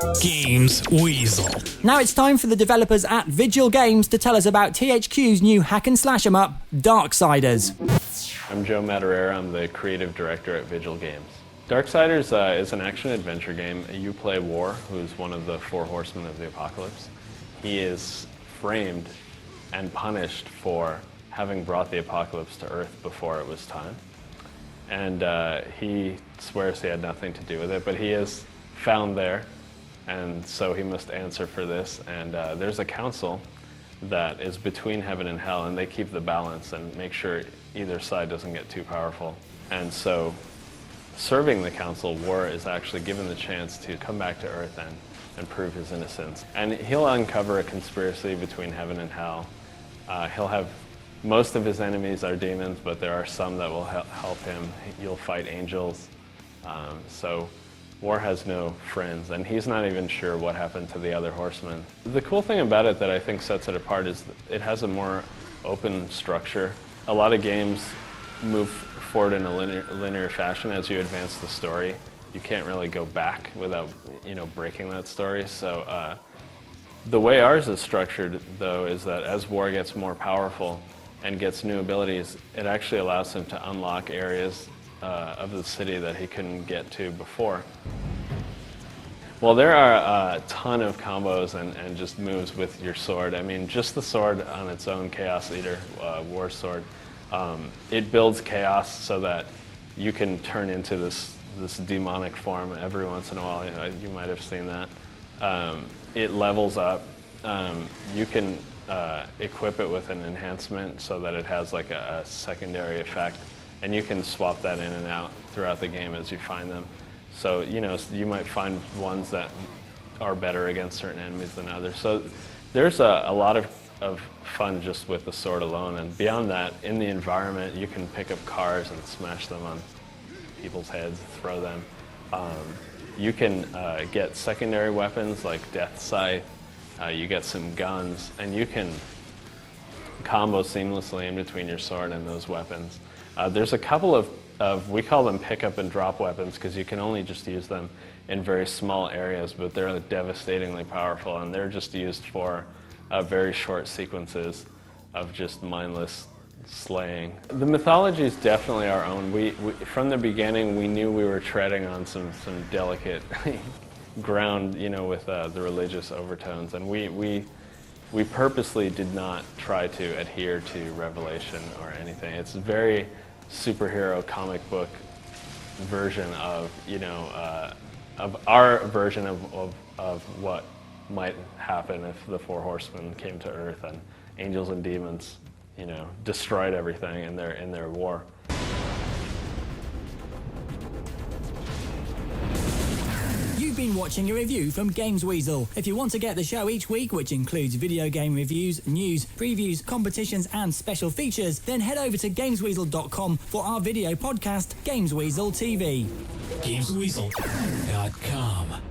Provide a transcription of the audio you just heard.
Gamesweasel. Now it's time for the developers at Vigil Games to tell us about THQ's new hack and slash 'em up, Darksiders. I'm Joe Madureira. I'm the creative director at Vigil Games. Darksiders is an action-adventure game. You play War, who's one of the four horsemen of the apocalypse. He is framed and punished for having brought the apocalypse to Earth before it was time. And he swears he had nothing to do with it, but he is found there, and so he must answer for this. And there's a council that is between heaven and hell, and they keep the balance and make sure either side doesn't get too powerful. And so serving the council, War is actually given the chance to come back to Earth and prove his innocence. And he'll uncover a conspiracy between heaven and hell. He'll have most of his enemies are demons, but there are some that will help him. You'll fight angels. So War has no friends, and he's not even sure what happened to the other horsemen. The cool thing about it that I think sets it apart is it has a more open structure. A lot of games move forward in a linear fashion as you advance the story. You can't really go back without, breaking that story. So the way ours is structured, though, is that as War gets more powerful and gets new abilities, it actually allows him to unlock areas of the city that he couldn't get to before. Well, there are a ton of combos and just moves with your sword. I mean, just the sword on its own, Chaos Eater, War Sword, it builds chaos so that you can turn into this demonic form every once in a while. You might have seen that. It levels up. You can equip it with an enhancement so that it has like a secondary effect, and you can swap that in and out throughout the game as you find them. So, you might find ones that are better against certain enemies than others. So there's a lot of fun just with the sword alone. And beyond that, in the environment, you can pick up cars and smash them on people's heads, throw them. You can get secondary weapons like Death Scythe. You get some guns, and you can combo seamlessly in between your sword and those weapons. There's a couple of we call them pick up and drop weapons because you can only just use them in very small areas, but they're devastatingly powerful, and they're just used for very short sequences of just mindless slaying. The mythology is definitely our own. We from the beginning, we knew we were treading on some delicate ground, with the religious overtones, and we purposely did not try to adhere to Revelation or anything. It's a very superhero comic book version of our version of what might happen if the four horsemen came to Earth and angels and demons, destroyed everything in their war. You've been watching a review from Gamesweasel. If you want to get the show each week, which includes video game reviews, news, previews, competitions, and special features, then head over to Gamesweasel.com for our video podcast, Gamesweasel TV. Gamesweasel.com.